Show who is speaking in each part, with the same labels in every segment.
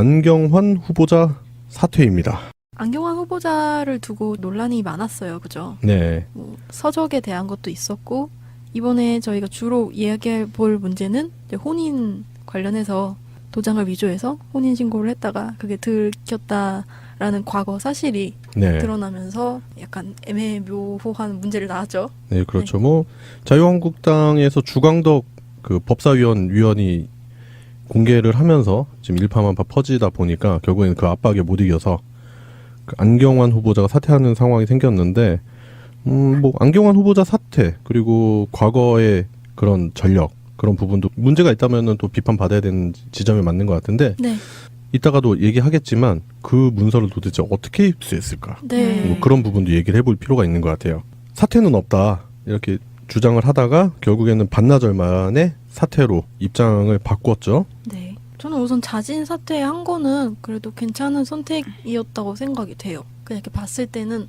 Speaker 1: 안경환 후보자 사퇴입니다.
Speaker 2: 안경환 후보자를 두고 논란이 많았어요. 그죠?
Speaker 1: 네.
Speaker 2: 뭐 서적에 대한 것도 있었고 이번에 저희가 주로 이야기해 볼 문제는 이제 혼인 관련해서 도장을 위조해서 혼인신고를 했다가 그게 들켰다라는 과거 사실이
Speaker 1: 네.
Speaker 2: 드러나면서 약간 애매모호한 문제를 낳았죠.
Speaker 1: 네, 그렇죠. 뭐 자유한국당에서 주광덕 그 법사위원이 공개를 하면서 지금 일파만파 퍼지다 보니까 결국에는 그 압박에 못 이겨서 그 안경환 후보자가 사퇴하는 상황이 생겼는데 뭐 안경환 후보자 사퇴 그리고 과거의 그런 전력 그런 부분도 문제가 있다면은 또 비판받아야 되는 지점이 맞는 것 같은데
Speaker 2: 네.
Speaker 1: 이따가도 얘기하겠지만 그 문서를 도대체 어떻게 입수했을까?
Speaker 2: 네.
Speaker 1: 뭐 그런 부분도 얘기를 해볼 필요가 있는 것 같아요. 사퇴는 없다 이렇게 주장을 하다가 결국에는 반나절 만에 사퇴로 입장을 바꿨죠.
Speaker 2: 네. 저는 우선 자진 사퇴한 거는 그래도 괜찮은 선택이었다고 생각이 돼요. 그냥 이렇게 봤을 때는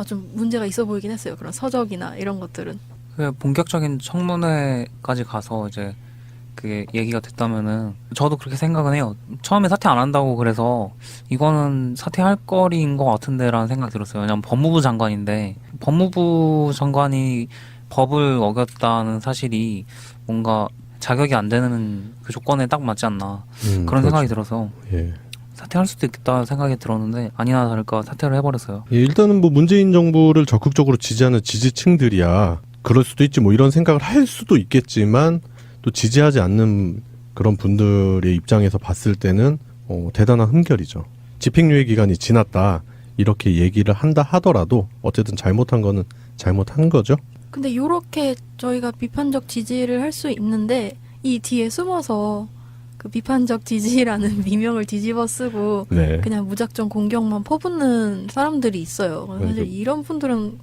Speaker 2: 좀 문제가 있어 보이긴 했어요. 그런 서적이나 이런 것들은.
Speaker 3: 그 본격적인 청문회까지 가서 이제 그게 얘기가 됐다면은 저도 그렇게 생각은 해요. 처음에 사퇴 안 한다고 그래서 이거는 사퇴할 거리인 것 같은데라는 생각이 들었어요. 왜냐면 법무부 장관인데 법무부 장관이 법을 어겼다는 사실이 뭔가 자격이 안 되는 그 조건에 딱 맞지 않나 그런
Speaker 1: 그렇죠.
Speaker 3: 생각이 들어서
Speaker 1: 예.
Speaker 3: 사퇴할 수도 있겠다 생각이 들었는데 아니나 다를까 사퇴를 해버렸어요.
Speaker 1: 예, 일단은 뭐 문재인 정부를 적극적으로 지지하는 지지층들이야 그럴 수도 있지 뭐 이런 생각을 할 수도 있겠지만 또 지지하지 않는 그런 분들의 입장에서 봤을 때는 대단한 흠결이죠. 집행유예 기간이 지났다 이렇게 얘기를 한다 하더라도 어쨌든 잘못한 거는 잘못한 거죠.
Speaker 2: 근데 요렇게 저희가 비판적 지지를 할 수 있는데 이 뒤에 숨어서 그 비판적 지지라는 미명을 뒤집어 쓰고
Speaker 1: 네.
Speaker 2: 그냥 무작정 공격만 퍼붓는 사람들이 있어요. 사실
Speaker 1: 네.
Speaker 2: 이런 분들은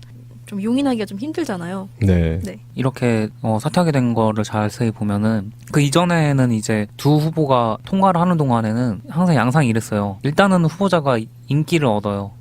Speaker 2: 좀 용인하기가 좀 힘들잖아요.
Speaker 1: 네.
Speaker 2: 네.
Speaker 3: 이렇게 사퇴하게 된 거를 자세히 보면은 그 이전에는 이제 두 후보가 통과를 하는 동안에는 항상 양상이 이랬어요. 일단은 후보자가 인기를 얻어요.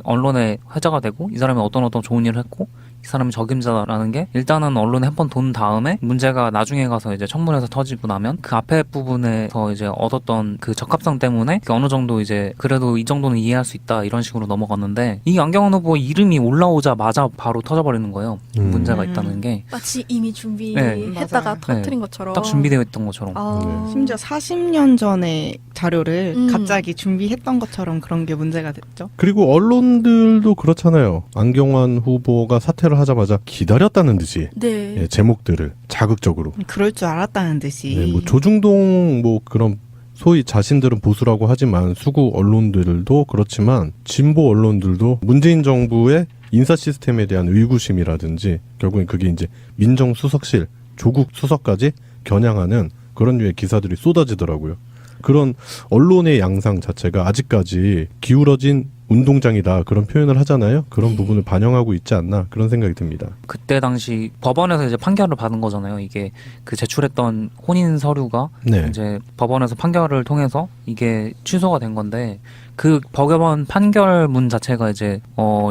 Speaker 3: 언론에 회자가 되고 이 사람이 어떤 좋은 일을 했고 이 사람이 적임자라는 게 일단은 언론에 한 번 돈 다음에 문제가 나중에 가서 이제 청문회에서 터지고 나면 그 앞에 부분에서 이제 얻었던 그 적합성 때문에 어느 정도 이제 그래도 이 정도는 이해할 수 있다 이런 식으로 넘어갔는데 이 안경환 후보 이름이 올라오자마자 바로 터져버리는 거예요. 문제가 있다는 게.
Speaker 2: 마치 이미 준비했다가
Speaker 4: 네.
Speaker 2: 터뜨린 것처럼.
Speaker 3: 딱 준비되어 있던 것처럼.
Speaker 1: 네.
Speaker 4: 심지어 40년 전의 자료를
Speaker 2: 음.
Speaker 4: 갑자기 준비했던 것처럼 그런 게 문제가 됐죠.
Speaker 1: 그리고 언론들도 그렇잖아요. 안경환 후보가 사퇴를 하자마자 기다렸다는 듯이
Speaker 2: 네.
Speaker 1: 예, 제목들을 자극적으로
Speaker 4: 그럴 줄 알았다는 듯이.
Speaker 1: 네, 뭐 조중동 뭐 그런 소위 자신들은 보수라고 하지만 수구 언론들도 그렇지만 진보 언론들도 문재인 정부의 인사 시스템에 대한 의구심이라든지 결국엔 그게 이제 민정수석실, 조국 수석까지 겨냥하는 그런 류의 기사들이 쏟아지더라고요. 그런 언론의 양상 자체가 아직까지 기울어진 운동장이다 그런 표현을 하잖아요. 그런 부분을 반영하고 있지 않나 그런 생각이 듭니다.
Speaker 3: 그때 당시 법원에서 이제 판결을 받은 거잖아요. 이게 그 제출했던 혼인 서류가
Speaker 1: 네.
Speaker 3: 이제 법원에서 판결을 통해서 이게 취소가 된 건데 그 법원 판결문 자체가 이제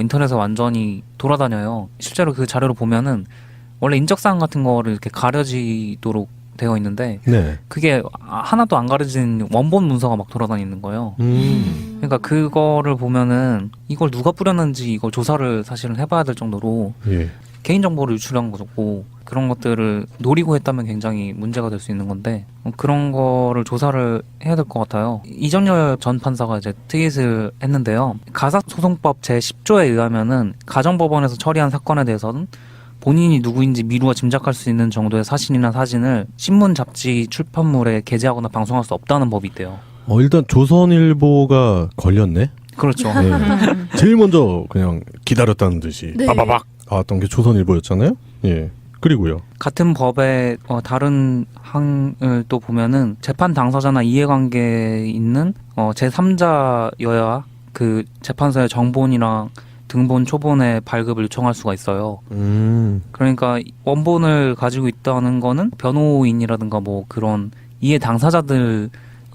Speaker 3: 인터넷에 완전히 돌아다녀요. 실제로 그 자료를 보면은 원래 인적사항 같은 거를 이렇게 가려지도록 되어 있는데
Speaker 1: 네.
Speaker 3: 그게 하나도 안 가려진 원본 문서가 막 돌아다니는 거예요. 그러니까 그거를 보면은 이걸 누가 뿌렸는지 이걸 조사를 사실은 해봐야 될 정도로
Speaker 1: 예.
Speaker 3: 개인정보를 유출한 거고 그런 것들을 노리고 했다면 굉장히 문제가 될 수 있는 건데 그런 거를 조사를 해야 될 것 같아요. 이정열 전 판사가 이제 트윗을 했는데요. 가사소송법 제10조에 의하면은 가정법원에서 처리한 사건에 대해서는 본인이 누구인지 미루어 짐작할 수 있는 정도의 사실이나 사진을 신문, 잡지, 출판물에 게재하거나 방송할 수 없다는 법이 있대요.
Speaker 1: 일단 조선일보가 걸렸네.
Speaker 3: 그렇죠.
Speaker 1: 네. 제일 먼저 그냥 기다렸다는 듯이
Speaker 2: 네.
Speaker 1: 빠바박 나왔던 게 조선일보였잖아요. 예. 그리고요.
Speaker 3: 같은 법의 다른 항을 또 보면은 재판 당사자나 이해관계에 있는 제3자여야 그 재판서의 정본이랑 등본, 초본의 발급을 요청할 수가 있어요. 그러니까 원본을 가지고 있다는 거는 변호인이라든가 뭐 그런 이해 당사자들이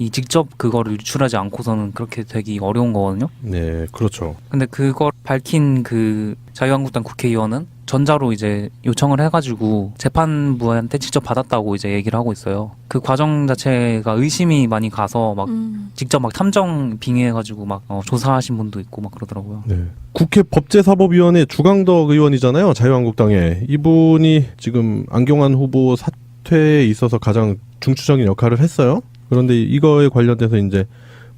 Speaker 3: 직접 그거를 유출하지 않고서는 그렇게 되기 어려운 거거든요.
Speaker 1: 네, 그렇죠.
Speaker 3: 근데 그걸 밝힌 그 자유한국당 국회의원은 전자로 이제 요청을 해가지고 재판부한테 직접 받았다고 이제 얘기를 하고 있어요. 그 과정 자체가 의심이 많이 가서 막 직접 막 탐정 빙의해가지고 막 조사하신 분도 있고 막 그러더라고요.
Speaker 1: 네. 국회 법제사법위원회 주강덕 의원이잖아요. 자유한국당에. 이분이 지금 안경환 후보 사퇴에 있어서 가장 중추적인 역할을 했어요. 그런데 이거에 관련돼서 이제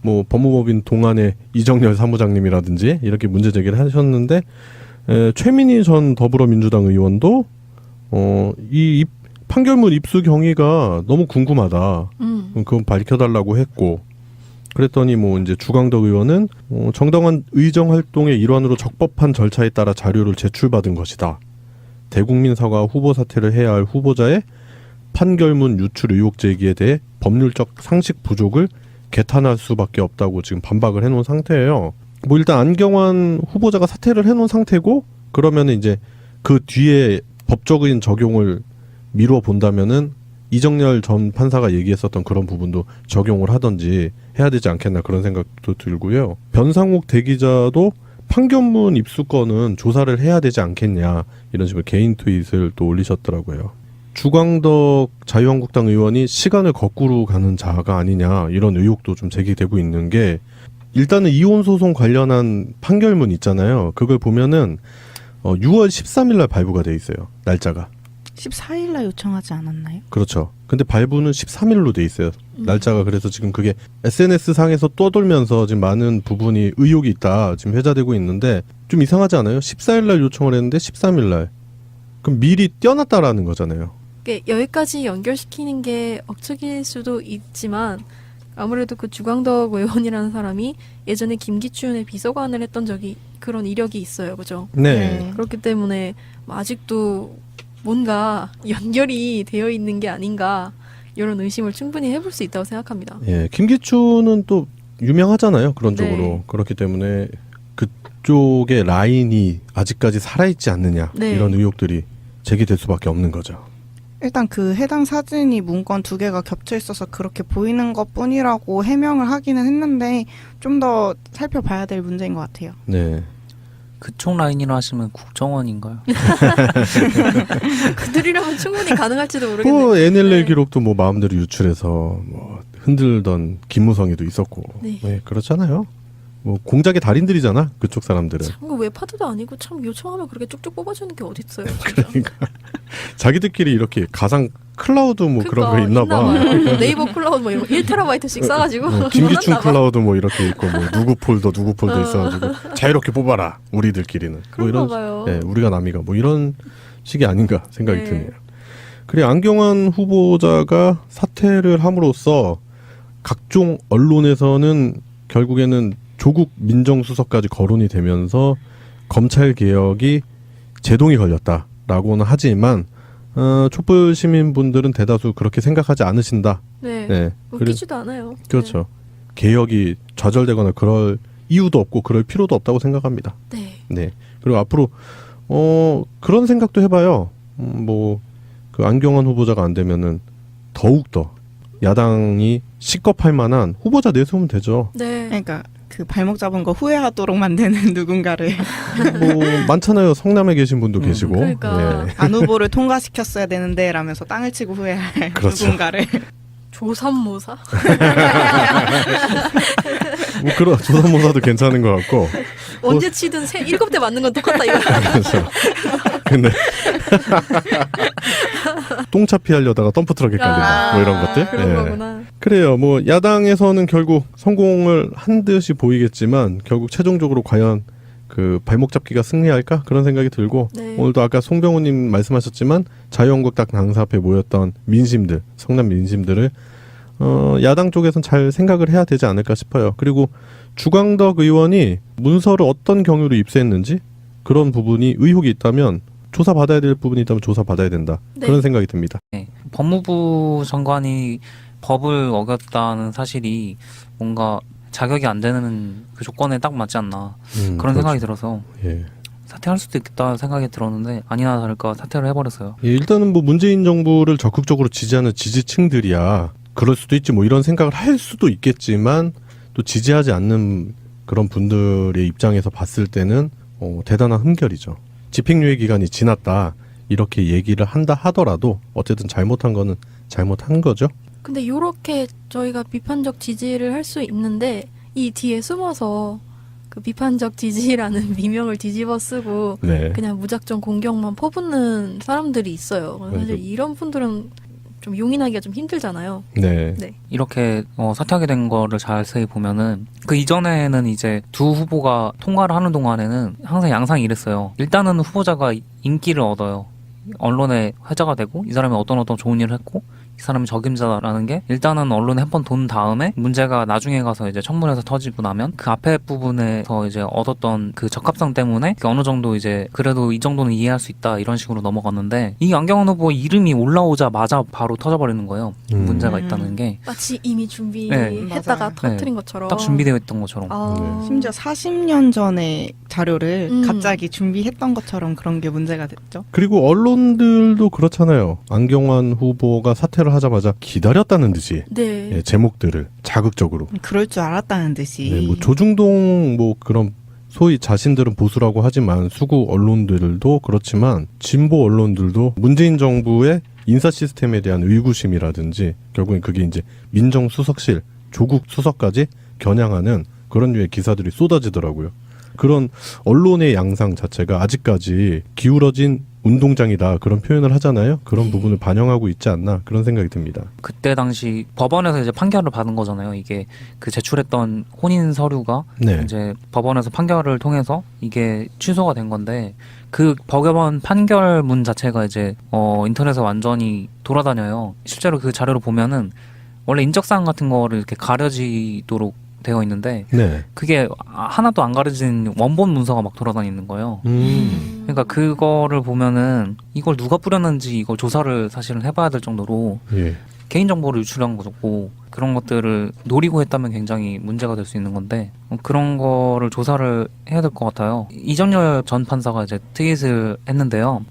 Speaker 1: 뭐 법무법인 동안의 이정열 사무장님이라든지 이렇게 문제 제기를 하셨는데 최민희 전 더불어민주당 의원도 이 판결문 입수 경위가 너무 궁금하다. 그건 밝혀달라고 했고 그랬더니 뭐 이제 주강덕 의원은 정당한 의정 활동의 일환으로 적법한 절차에 따라 자료를 제출받은 것이다. 대국민 사과 후보 사퇴를 해야 할 후보자의 판결문 유출 의혹 제기에 대해 법률적 상식 부족을 개탄할 수밖에 없다고 지금 반박을 해놓은 상태예요. 뭐 일단 안경환 후보자가 사퇴를 해놓은 상태고 그러면 이제 그 뒤에 법적인 적용을 미루어 본다면은 이정열 전 판사가 얘기했었던 그런 부분도 적용을 하든지 해야 되지 않겠나 그런 생각도 들고요. 변상욱 대기자도 판결문 입수건은 조사를 해야 되지 않겠냐 이런 식으로 개인 트윗을 또 올리셨더라고요. 주광덕 자유한국당 의원이 시간을 거꾸로 가는 자가 아니냐 이런 의혹도 좀 제기되고 있는 게 일단은 이혼 소송 관련한 판결문 있잖아요. 그걸 보면은 6월 13일 날 발부가 돼 있어요. 날짜가.
Speaker 4: 14일날 요청하지 않았나요?
Speaker 1: 그렇죠. 근데 발부는 13일로 돼 있어요. 날짜가. 그래서 지금 그게 SNS 상에서 떠돌면서 지금 많은 부분이 의혹이 있다. 지금 회자되고 있는데 좀 이상하지 않아요? 14일 날 요청을 했는데 13일 날. 그럼 미리 떼어놨다라는 거잖아요.
Speaker 2: 여기까지 연결시키는 게 억측일 수도 있지만 아무래도 그 주광덕 의원이라는 사람이 예전에 김기춘의 비서관을 했던 적이 그런 이력이 있어요. 그죠?
Speaker 1: 네.
Speaker 2: 그렇기 때문에 아직도 뭔가 연결이 되어 있는 게 아닌가 이런 의심을 충분히 해볼 수 있다고 생각합니다.
Speaker 1: 예, 김기춘은 또 유명하잖아요. 그런
Speaker 2: 네.
Speaker 1: 쪽으로. 그렇기 때문에 그쪽의 라인이 아직까지 살아있지 않느냐.
Speaker 2: 네.
Speaker 1: 이런 의혹들이 제기될 수밖에 없는 거죠.
Speaker 4: 일단 그 해당 사진이 문건 2개가 겹쳐 있어서 그렇게 보이는 것 뿐이라고 해명을 하기는 했는데 좀 더 살펴봐야 될 문제인 것 같아요.
Speaker 1: 네.
Speaker 3: 그쪽 라인이라 하시면 국정원인가요?
Speaker 2: 그들이라면 충분히 가능할지도 모르겠네요.
Speaker 1: 뭐 NLL
Speaker 2: 네.
Speaker 1: 기록도 뭐 마음대로 유출해서 뭐 흔들던 김무성이도 있었고.
Speaker 2: 네.
Speaker 1: 네, 그렇잖아요. 뭐 공작의 달인들이잖아. 그쪽 사람들은.
Speaker 2: 참, 그 웹하드도 아니고 참 요청하면 그렇게 쭉쭉 뽑아주는 게 어딨어요. 진짜.
Speaker 1: 그러니까 자기들끼리 이렇게 가상 클라우드 뭐 그런 거 있나 봐.
Speaker 2: 봐요. 네이버 클라우드 뭐 이런 거 1테라바이트씩 싸가지고
Speaker 1: 김기춘
Speaker 2: 넣어놨나 봐.
Speaker 1: 클라우드 뭐 이렇게 있고 뭐 누구 폴더 있어가지고 자유롭게 뽑아라 우리들끼리는 뭐
Speaker 2: 그런가
Speaker 1: 이런
Speaker 2: 봐요.
Speaker 1: 예, 우리가 남이가 뭐 이런 식이 아닌가 생각이
Speaker 2: 네.
Speaker 1: 드네요. 그리고 안경환 후보자가 사퇴를 함으로써 각종 언론에서는 결국에는 조국 민정수석까지 거론이 되면서 검찰 개혁이 제동이 걸렸다라고는 하지만 촛불 시민분들은 대다수 그렇게 생각하지 않으신다.
Speaker 2: 네.
Speaker 1: 네.
Speaker 2: 웃기지도 않아요.
Speaker 1: 그렇죠. 개혁이 좌절되거나 그럴 이유도 없고 그럴 필요도 없다고 생각합니다.
Speaker 2: 네.
Speaker 1: 네. 그리고 앞으로 그런 생각도 해봐요. 뭐 그 안경환 후보자가 안 되면은 더욱 더 야당이 식겁할 만한 후보자 내세우면 되죠.
Speaker 2: 네.
Speaker 4: 그러니까 그 발목 잡은 거 후회하도록 만드는 누군가를
Speaker 1: 뭐 많잖아요. 성남에 계신 분도 계시고.
Speaker 2: 그러니까.
Speaker 1: 예.
Speaker 4: 안 후보를 통과시켰어야 되는데 라면서 땅을 치고 후회할
Speaker 1: 그렇죠.
Speaker 4: 누군가를
Speaker 2: 조삼모사?
Speaker 1: 뭐 그런 조선모사도 괜찮은 것 같고.
Speaker 2: 언제 치든 7대 맞는 건 똑같다 이거.
Speaker 1: 그렇죠. 근데 똥차 피하려다가 덤프트럭에 깔린다. 뭐 이런 것들.
Speaker 2: 그런
Speaker 1: 예.
Speaker 2: 거구나.
Speaker 1: 그래요. 뭐 야당에서는 결국 성공을 한 듯이 보이겠지만 결국 최종적으로 과연 그 발목 잡기가 승리할까 그런 생각이 들고
Speaker 2: 네.
Speaker 1: 오늘도 아까 송병호님 말씀하셨지만 자유한국당 당사 앞에 모였던 민심들, 성남 민심들을 야당 쪽에선 잘 생각을 해야 되지 않을까 싶어요. 그리고 주광덕 의원이 문서를 어떤 경위로 입수했는지 그런 부분이 의혹이 있다면 조사받아야 될 부분이 있다면 조사받아야 된다.
Speaker 2: 네.
Speaker 1: 그런 생각이 듭니다.
Speaker 3: 네. 법무부 장관이 법을 어겼다는 사실이 뭔가 자격이 안 되는 그 조건에 딱 맞지 않나 그런
Speaker 1: 그렇죠.
Speaker 3: 생각이 들어서
Speaker 1: 예.
Speaker 3: 사퇴할 수도 있겠다 생각이 들었는데 아니나 다를까 사퇴를 해버렸어요.
Speaker 1: 예, 일단은 뭐 문재인 정부를 적극적으로 지지하는 지지층들이야 그럴 수도 있지 뭐 이런 생각을 할 수도 있겠지만 또 지지하지 않는 그런 분들의 입장에서 봤을 때는 대단한 흠결이죠. 집행유예 기간이 지났다 이렇게 얘기를 한다 하더라도 어쨌든 잘못한 거는 잘못한 거죠.
Speaker 2: 근데 요렇게 저희가 비판적 지지를 할 수 있는데 이 뒤에 숨어서 그 비판적 지지라는 미명을 뒤집어 쓰고
Speaker 1: 네.
Speaker 2: 그냥 무작정 공격만 퍼붓는 사람들이 있어요. 사실 이런 분들은 좀 용인하기가 좀 힘들잖아요.
Speaker 1: 네.
Speaker 2: 네.
Speaker 3: 이렇게 사퇴하게 된 거를 자세히 보면은 그 이전에는 이제 두 후보가 통과를 하는 동안에는 항상 양상이 이랬어요. 일단은 후보자가 인기를 얻어요. 언론에 회자가 되고 이 사람이 어떤 좋은 일을 했고 이 사람이 적임자라는 게 일단은 언론에 한 번 돈 다음에 문제가 나중에 가서 이제 청문회에서 터지고 나면 그 앞에 부분에서 이제 얻었던 그 적합성 때문에 어느 정도 이제 그래도 이 정도는 이해할 수 있다 이런 식으로 넘어갔는데 이 안경원 후보 이름이 올라오자마자 바로 터져버리는 거예요. 문제가 있다는 게.
Speaker 2: 마치 이미 준비했다가
Speaker 4: 맞아요.
Speaker 2: 터뜨린 것처럼.
Speaker 3: 딱 준비되어 있던 것처럼.
Speaker 2: 아.
Speaker 4: 심지어 40년 전에 자료를 갑자기 준비했던 것처럼 그런 게 문제가 됐죠.
Speaker 1: 그리고 언론들도 그렇잖아요. 안경환 후보가 사퇴를 하자마자 기다렸다는 듯이
Speaker 2: 네.
Speaker 1: 예, 제목들을 자극적으로
Speaker 4: 그럴 줄 알았다는 듯이.
Speaker 1: 네, 뭐 조중동 뭐 그런 소위 자신들은 보수라고 하지만 수구 언론들도 그렇지만 진보 언론들도 문재인 정부의 인사 시스템에 대한 의구심이라든지 결국엔 그게 이제 민정수석실 조국 수석까지 겨냥하는 그런 류의 기사들이 쏟아지더라고요. 그런 언론의 양상 자체가 아직까지 기울어진 운동장이다 그런 표현을 하잖아요. 그런 부분을 반영하고 있지 않나 그런 생각이 듭니다.
Speaker 3: 그때 당시 법원에서 이제 판결을 받은 거잖아요. 이게 그 제출했던 혼인 서류가
Speaker 1: 네.
Speaker 3: 이제 법원에서 판결을 통해서 이게 취소가 된 건데 그 법원 판결문 자체가 이제 인터넷에 완전히 돌아다녀요. 실제로 그 자료를 보면은 원래 인적사항 같은 거를 이렇게 가려지도록 되어 있는데
Speaker 1: 네.
Speaker 3: 그게 하나도 안 가려진 원본 문서가 막 돌아다니는 거예요. 그러니까 그거를 보면은 이걸 누가 뿌렸는지 이걸 조사를 사실은 해봐야 될 정도로
Speaker 1: 예.
Speaker 3: 개인정보를 유출한 거고 그런 것들을 노리고 했다면 굉장히 문제가 될 수 있는 건데 그런 거를 조사를 해야 될 것 같아요. 이정열 전 판사가 이제 트윗을 했는데요.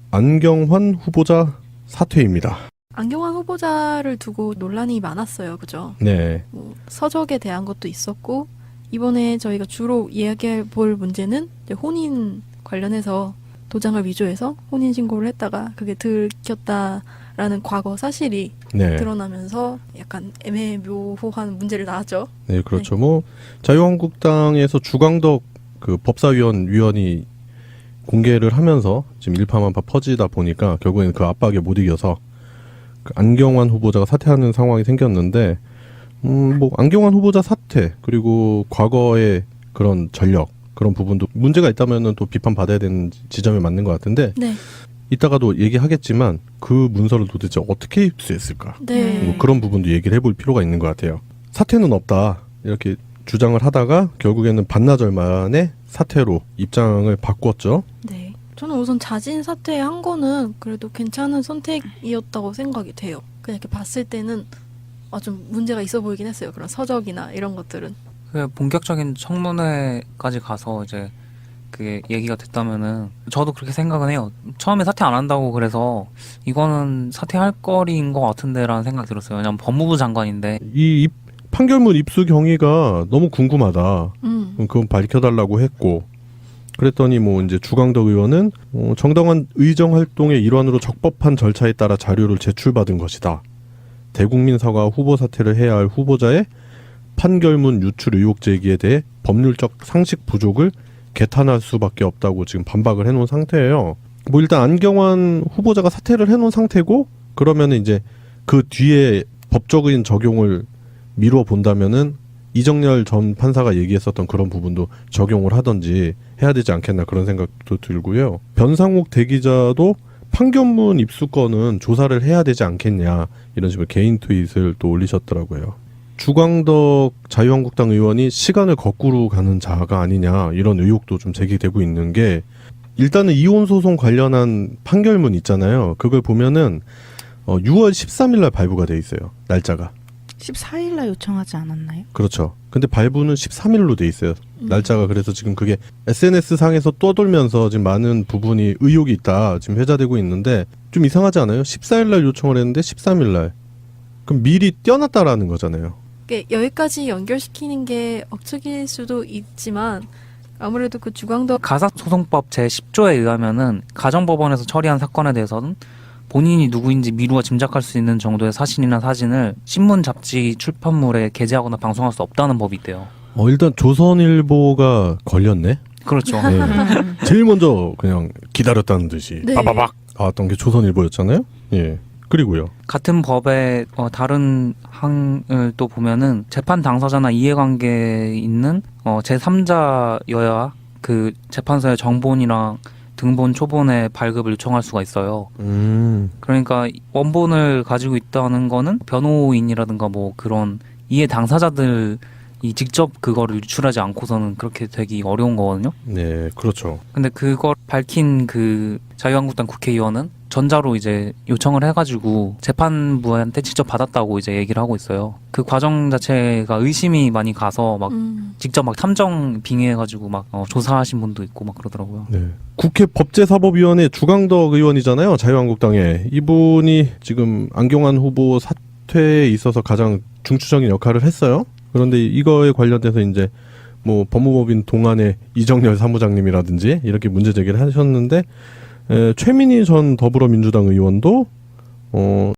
Speaker 1: 안경환 후보자 사퇴입니다.
Speaker 2: 안경환 후보자를 두고 논란이 많았어요. 그죠?
Speaker 1: 네.
Speaker 2: 뭐 서적에 대한 것도 있었고 이번에 저희가 주로 이야기해 볼 문제는 이제 혼인 관련해서 도장을 위조해서 혼인 신고를 했다가 그게 들켰다라는 과거 사실이
Speaker 1: 네.
Speaker 2: 드러나면서 약간 애매모호한 문제를 낳았죠.
Speaker 1: 네, 그렇죠. 뭐 자유한국당에서 주광덕 그 법사위원이 공개를 하면서 지금 일파만파 퍼지다 보니까 결국에는 그 압박에 못 이겨서 그 안경환 후보자가 사퇴하는 상황이 생겼는데, 뭐 안경환 후보자 사퇴 그리고 과거의 그런 전력 그런 부분도 문제가 있다면은 또 비판받아야 되는 지점이 맞는 것 같은데,
Speaker 2: 네.
Speaker 1: 이따가도 얘기하겠지만 그 문서를 도대체 어떻게 입수했을까?
Speaker 2: 네.
Speaker 1: 뭐 그런 부분도 얘기를 해볼 필요가 있는 것 같아요. 사퇴는 없다 이렇게 주장을 하다가 결국에는 반나절 만에 사퇴로 입장을 바꿨죠.
Speaker 2: 네. 저는 우선 자진 사퇴한 거는 그래도 괜찮은 선택이었다고 생각이 돼요. 그냥 이렇게 봤을 때는 좀 문제가 있어 보이긴 했어요. 그런 서적이나 이런 것들은.
Speaker 3: 그 본격적인 청문회까지 가서 이제 그게 얘기가 됐다면은 저도 그렇게 생각은 해요. 처음에 사퇴 안 한다고 그래서 이거는 사퇴할 거리인 것 같은데라는 생각이 들었어요. 왜냐면 법무부 장관인데
Speaker 1: 이 판결문 입수 경위가 너무 궁금하다. 그건 밝혀달라고 했고, 그랬더니 뭐 이제 주광덕 의원은 정당한 의정 활동의 일환으로 적법한 절차에 따라 자료를 제출받은 것이다. 대국민 사과 후보 사퇴를 해야 할 후보자의 판결문 유출 의혹 제기에 대해 법률적 상식 부족을 개탄할 수밖에 없다고 지금 반박을 해놓은 상태예요. 뭐 일단 안경환 후보자가 사퇴를 해놓은 상태고, 그러면은 이제 그 뒤에 법적인 적용을 미루어 본다면은 이정열 전 판사가 얘기했었던 그런 부분도 적용을 하든지 해야 되지 않겠나 그런 생각도 들고요. 변상욱 대기자도 판결문 입수건은 조사를 해야 되지 않겠냐 이런 식으로 개인 트윗을 또 올리셨더라고요. 주광덕 자유한국당 의원이 시간을 거꾸로 가는 자가 아니냐 이런 의혹도 좀 제기되고 있는 게, 일단은 이혼 소송 관련한 판결문 있잖아요. 그걸 보면은 6월 13일 날 발부가 돼 있어요. 날짜가.
Speaker 4: 14일날 요청하지 않았나요?
Speaker 1: 그렇죠. 근데 발부는 13일로 돼 있어요. 날짜가. 그래서 지금 그게 SNS 상에서 떠돌면서 지금 많은 부분이 의혹이 있다 지금 회자되고 있는데, 좀 이상하지 않아요? 14일 날 요청을 했는데 13일 날 그럼 미리 떼어놨다라는 거잖아요.
Speaker 2: 여기까지 연결시키는 게 억측일 수도 있지만 아무래도 그 주광덕
Speaker 3: 가사소송법 제10조에 의하면은 가정법원에서 처리한 사건에 대해서는 본인이 누구인지 미루어 짐작할 수 있는 정도의 사진이나 사진을 신문, 잡지, 출판물에 게재하거나 방송할 수 없다는 법이 있대요.
Speaker 1: 일단 조선일보가 걸렸네.
Speaker 3: 그렇죠.
Speaker 1: 네. 제일 먼저 그냥 기다렸다는 듯이
Speaker 2: 네.
Speaker 1: 빠바박 나왔던 게 조선일보였잖아요. 예. 그리고요.
Speaker 3: 같은 법의 다른 항을 또 보면은 재판 당사자나 이해관계에 있는 제3자여야 그 재판서의 정본이랑 등본, 초본의 발급을 요청할 수가 있어요. 그러니까 원본을 가지고 있다는 거는 변호인이라든가 뭐 그런 이해 당사자들이 직접 그거를 유출하지 않고서는 그렇게 되기 어려운 거거든요.
Speaker 1: 네, 그렇죠.
Speaker 3: 근데 그걸 밝힌 그 자유한국당 국회의원은 전자로 이제 요청을 해가지고 재판부한테 직접 받았다고 이제 얘기를 하고 있어요. 그 과정 자체가 의심이 많이 가서 막 직접 막 탐정 빙의해가지고 막 조사하신 분도 있고 막 그러더라고요.
Speaker 1: 네. 국회 법제사법위원회 주광덕 의원이잖아요. 자유한국당에. 이분이 지금 안경환 후보 사퇴에 있어서 가장 중추적인 역할을 했어요. 그런데 이거에 관련돼서 이제 뭐 법무법인 동안의 이정열 사무장님이라든지 이렇게 문제 제기를 하셨는데 최민희 전 더불어민주당 의원도